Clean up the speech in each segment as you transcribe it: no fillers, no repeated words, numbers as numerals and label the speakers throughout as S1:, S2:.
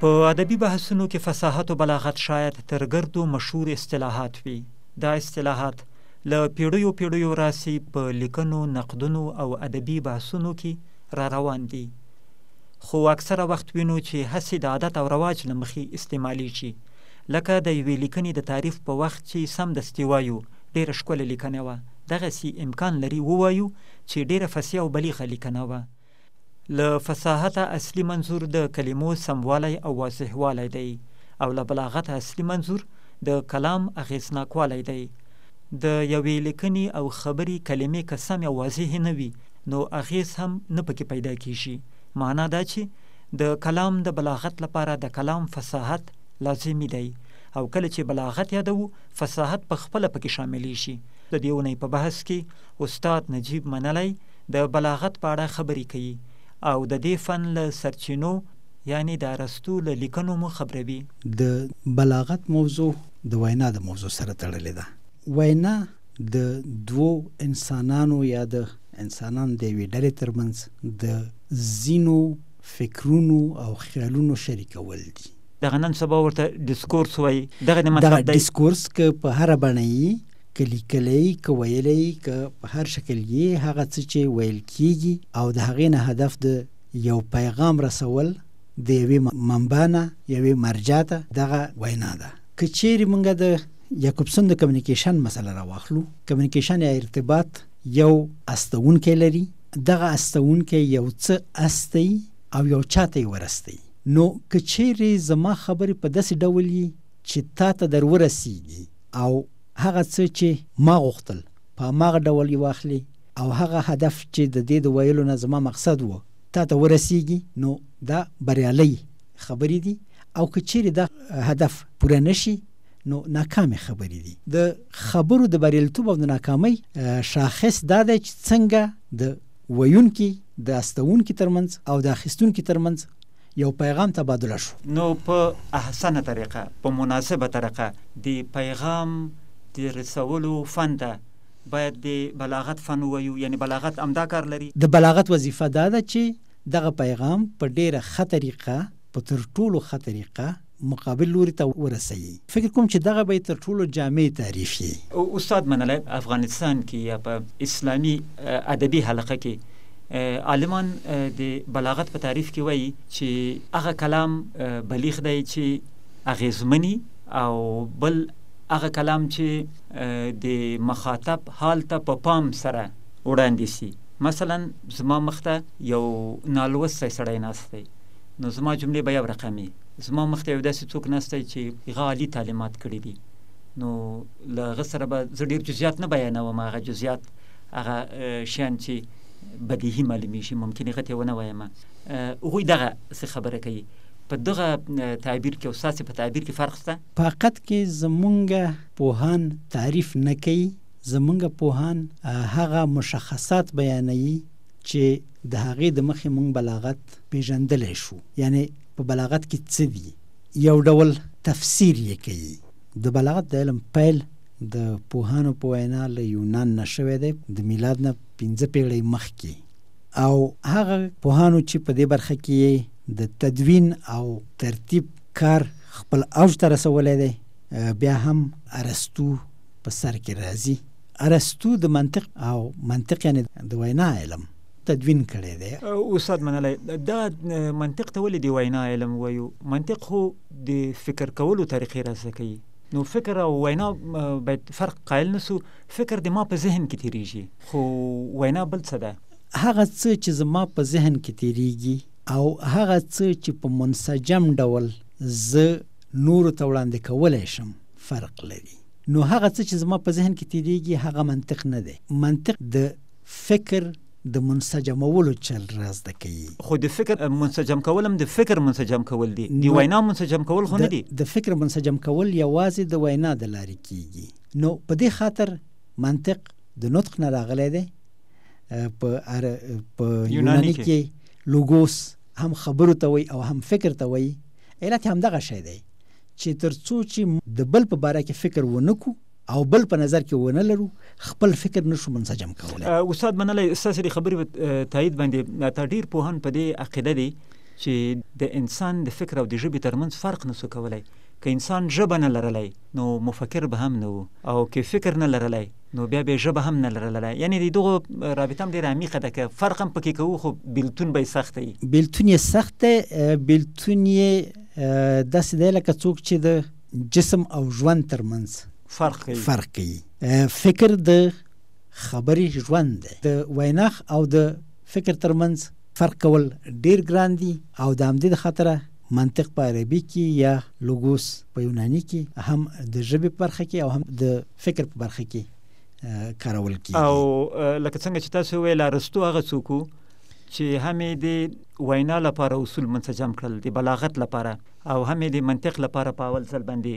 S1: په ادبي بحثونو کې فصاحت او بلاغت شاید تر ګردو مشهور اصطلاحات وي. دا اصطلاحات له پیړیو راسي په لیکنو، نقدونو او ادبي بحثونو کې را روان دي، خو اکثره وخت وینو چې هسې د عادت او رواج له مخې استعمالیږي. لکه د یوې لیکنې د تعریف په وخت چې سمدستي وایو ډېره ښکلې لیکنه وه، دغسې امکان لري ووایو چې ډېره فصیح او بلیغه لیکنه وه. له فصاحته اصلي منظور د کلمو سموالی او واضحوالی دی، او له بلاغته اصلي منظور د کلام اغېزناکوالی دی. د یوې لیکنې او خبرې کلمې که سمې او واضحې نه وي نو اغېز هم نه پکې پیدا کیږي. معنا دا چې د کلام د بلاغت لپاره د کلام فصاحت لازمي دی، او کله چې بلاغت یادوو فصاحت په خپله پکې شاملیږي. د دې اونۍ په بحث کې استاد نجیب منلی د بلاغت په اړه خبرې کوي او د دې فن له سرچینو یعنی د ارسطو له لیکنو مو خبروي.
S2: د بلاغت موضوع د وینا د موضوع سره تړلې ده. وینا د دوو انسانانو یا د انسانانو د یوې ډلې ترمنځ د ځینو فکرونو او خیالونو شریکول دي.
S1: دغه نن سبا ورته ډیسکورس وایي. دغه د مطلب دی
S2: ډیسکورس که په هره بڼه یې، که لیکلی، که ویلی، که په هر شکل یې، هغه څه چې ویل کیږي او د هغې نه هدف د یو پیغام رسول د یوې منبع نه، یوې مرجع ته، دغه وینا ده. که چیرې موږ د یعقوبسون د کمیونیکیشن مسله راواخلو، کمیونیکیشن یا ارتباط یو استوونکی لري، دغه استوونکی یو څه استی او یو چاته یې ورستی. نو که چیرې زما خبرې په داسې ډول وي چې تا ته در ورسیږي او هغه څه چې ما غوښتل په هماغه ډول یې واخلي او هغه هدف چې د دې د ویلو نه زما مقصد و تا ته ورسیږي، نو دا بریالی خبرې دي. او که چیرې دا هدف پوره نشي نو ناکامې خبرې دي. د خبرو د بریالیتوب او د ناکامۍ شاخص دا دی چې څنګه د ویونکي، د استوونکي ترمنځ او د اخیستونکي ترمنځ یو پیغام تبادله شو.
S1: نو په احسنه طریقه، په مناسبه طریقه د پیغام د رسولو فن ته باید د بلاغت فن ووایو. یعنی بلاغت همدا کار لري.
S2: د بلاغت وظیفه دا ده چې دغه پیغام په ډیره ښه طریقه، په تر ټولو ښه طریقه مقابل لوري ته ورسوي. فکر کوم چې دغه به تر ټولو جامع تعریف وي.
S1: استاد منلی افغانستان کې یا په اسلامي ادبي حلقه کې عالمان د بلاغت په تعریف کې وایي چې هغه کلام بلیغ دی چې اغیزمنی، او بل هغه کلام چې د مخاطب حال ته په پام سره وړاندې سي. مثلا زما مخته یو نالوستی سړی ناست دی، نو زما جملې به یو رقمي. زما مخته یو داسې څوک ناست دی چې هغه عالي تعلیمات کړي دي، نو له هغه سره به زه ډېر جزیات نه بیانوم. هغه جزیات، هغه شیان چې بدیهي معلومیږي، ممکن هغه ته ونه وایم. هغوی دغه څه خبره کوي. په دغه تعبیر کې او ستاسې په تعبیر کې فرق شته؟
S2: په حقیقت کې زمونږ پوهان تعریف نه کوي. زمونږ پوهان هغه مشخصات بیانوي چې د هغې د مخې مونږ بلاغت پیژندلی شو. یعنی په بلاغت کې څه دي، یو ډول تفسیر یې کوي. د بلاغت د علم پیل د پوهانو په وینا له یونان نه شوی دی، د میلاد نه 5 پیړۍ مخکې. او هغه پوهانو چې په دې برخه کې د تدوین او ترتیب کار خپل اوج ته رسولی دی، بیا هم ارسطو په سر کې راځي. ارسطو د منطق او منطق یعنی د وینا علم تدوین کړی دی.
S1: استاد منلی دا منطق ته ولې د وینا علم وایو؟ منطق خو د فکر کولو طریقې رازده کوي. نو فکر او وینا باید فرق قائل نسو. فکر د ما په ذهن کې تیریږي، خو وینا بل څه ده.
S2: هغه څه چې زما په ذهن کې تیریږي او هغه څه چې په منسجم ډول زه نورو ته وړاندې کولی شم فرق لري. نو هغه څه چې زما په ذهن کې تیریږي هغه منطق نه دی. منطق د فکر د منسجمولو چل رازده کوي.
S1: خو د فکر منسجم کول هم د فکر منسجم کول دي، د وینا منسجم کول خو نه دي.
S2: د فکر منسجم کول یوازې د وینا د لارې کیږي. نو په دې خاطر منطق د نطق نه راغلی دی. په یوناني کې لوګوس هم خبرو ته وایي او هم فکر ته وایي. علت هم دغه شی دی چې تر څو چې د بل په باره کې فکر ونه کو او بل په نظر کې ونه لرو، خپل فکر نشو منسجم کولی.
S1: استاد منلی ستاسې د خبرې په تایید باندې تا ډېر پوهان په دې عقیده دي چې د انسان د فکر او د ژبې ترمنځ فرق نسو کولی. که انسان ژبه نه لرلی نو مفکر به هم نه و، او که فکر نه لرلی نو بیا به ژبه هم نه لرلی. یعنی د دغو رابطه هم ډېره عمیقه ده، که فرق هم پکې کوو خو بیلتون به یې سخت وي.
S2: بیلتون یې سخت دی. بیلتون یې داسې دی لکه څوک چې د جسم او ژوند ترمنځ فرق کوي. فکر د خبرې ژوند دی. د وینا او د فکر ترمنځ فرق کول ډېر ګران دي، او د همدې د خاطره منطق په عربي کې یا لوګوس په یوناني کې هم د ژبې په برخه کې او هم د فکر په برخه کې کارول کېږي.
S1: او لکه څنګه چې تاسو ویل ارسطو هغه څوک و چې هم یې د وینا لپاره اصول منسجم کړل، د بلاغت لپاره، او هم یې د منطق لپاره په اول ځل باندې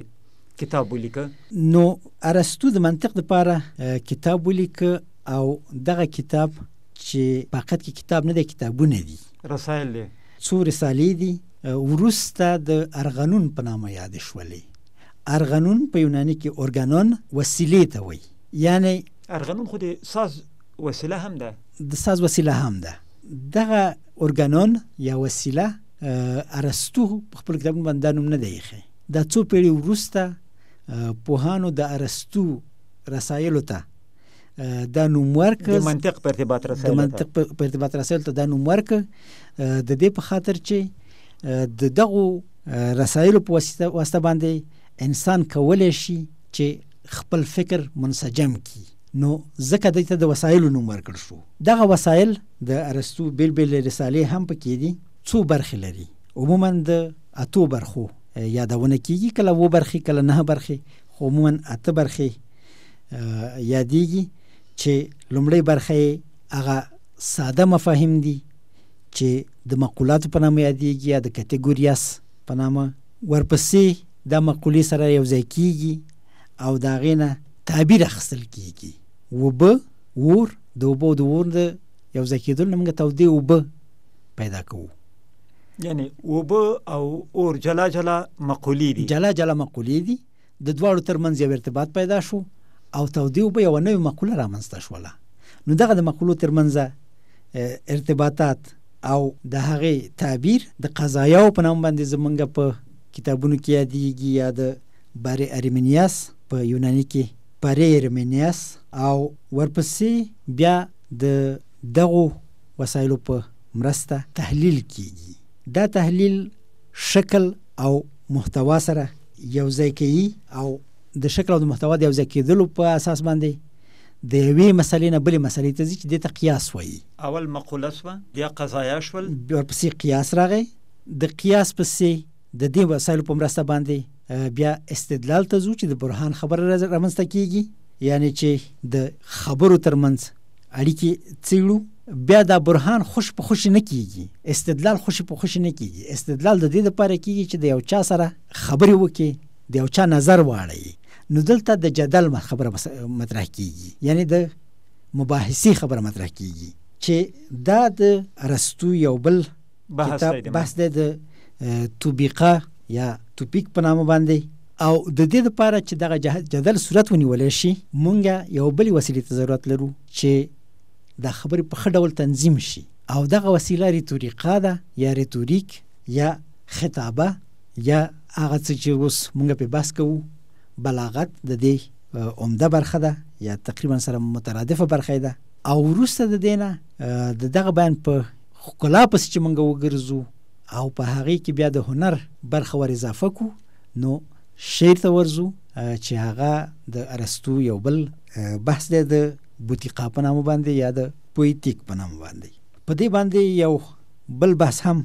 S1: کتاب ولیکه.
S2: نو ارسطو د منطق لپاره کتاب ولیکه، او دغه کتاب چې فقط کې کتاب نه دی، کتابونه دي،
S1: رسایل دي،
S2: څو رسالې دي. وروسته د ارغنون په نامه یاد شولې. ارغنون په یوناني کې اورګانون وسیلې ته وایي، یعنی
S1: ارغنون خو د ساز وسیله هم ده،
S2: د ساز وسیله هم ده. دغه اورګانون یا وسیله ارسطو په خپل کتابونو باندې دا نوم نه دی ایښی. دا څو پیړۍ وروسته پوهانو د ارسطو رسایلو ته دا نوم ورکړ،
S1: د منطق په ارتباط
S2: رسایلو ته دا نوم ورکړ، د دې په خاطر چې د دغو رسایلو په واسطه باندې انسان کولی شي چې خپل فکر منسجم کړي. نو ځکه دې ته د وسایلو نوم ورکړل شو. دغه وسایل د ارسطو بیل بیل رسالې هم پکې دي، څو برخې لري. عموما د 8 برخو یادونه کېږي، کله 2 برخې کله 9 برخې، خو عموما 8 برخې یادېږي. چې لومړی برخه هغه ساده مفاهیم دي چې د مقولاتو په نامه یادېږي یا د کټګوریاس په نامه. ورپسې دا مقولې سره یو ځای کېږي او د هغې نه تعبیر اخیستل کېږي. اوبه، اور، د اوبو د اور د یو ځای کېدلو نه موږ تودې اوبه پیدا کوو.
S1: یعنی اوبه او اور جلا جلا مقولې دي،
S2: جلا جلا مقولې دي. د دواړو ترمنځ یو ارتباط پیدا شو او تودې اوبه یوه نوې مقوله رامنځته شوله. نو دغه د مقولو ترمنځ ارتباطات او د هغې تعبیر د قضایاو په نام باندې زمونږ په کتابونو کې یادېږي، یا د بارې ارمینیاس په یوناني کې بارې ارمینیاس. او ورپسې بیا د دغو وسایلو په مرسته تحلیل کېږي. دا تحلیل شکل او محتوا سره یو ځای کوي، او د شکل او د محتوا د یو ځای کېدلو په اساس باندې د یوې مسلې نه بلې مسلې ته ځي چې دې ته قیاس وایي.
S1: اول مقوله شوه، بیا قضایا شول،
S2: ورپسې قیاس راغی. د قیاس پسې د دې وسایلو په مرسته باندې بیا استدلال ته ځو چې د برهان خبره رامنځته کېږي، یعنی چې د خبرو ترمنځ اړیکې څېړو. بیا دا برهان خوش په خوش نه کېږي، استدلال خوش په خوش نه کېږي. استدلال د دې لپاره کېږي چې د یو چا سره خبرې وکړي، د یو چا نظر واړوي. نو دلته د جدل خبره مطرح کېږي، یعنی د مباحثې خبره مطرح کېږي، چې دا د ارسطو یو بل بحث دی د توبیقه یا توپیک په نامه باندې. او د دې لپاره چې دغه جدل صورت ونیولی شي، مونږ یو بلې وسیلې ته ضرورت لرو چې دا خبرې په ښه ډول تنظیم شي، او دغه وسیله ریتوریقه ده یا ریتوریک یا خطابه یا هغه څه چې اوس مونږ پې بحث کوو. بلاغت د دې عمده برخه ده یا تقریبا سره مترادفه برخه ده. او وروسته د دې نه د دغه بیان په ښکلا پسې چې مونږ وګرځو او په هغې کې بیا د هنر برخه ور اضافه کړو، نو شعر ته ورځو چې هغه د ارسطو یو بل بحث دی د بوتیقا په نامه باندې یا د پویتیک په نامه باندې. په دې باندې یو بل بحث هم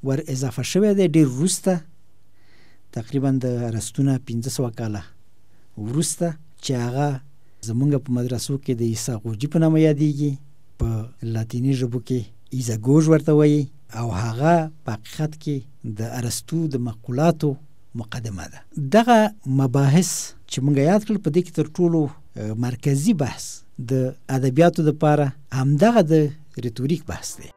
S2: ور اضافه شوی دی ډېر وروسته، تقریبا د ارسطو نه 1500 کاله وروسته، چې هغه زمونږ په مدرسو کې د ایساغوجي په نامه یادېږي، په لاتیني ژبو کې ایزاګوژ ورته وایي، او هغه په حقیقت کې د ارسطو د مقولاتو مقدمه ده. دغه مباحث چې مونږ یاد کړل، په دې کې تر ټولو مرکزی بحث د ادبیاتو دپاره همدغه د ریتوریک بحث دی.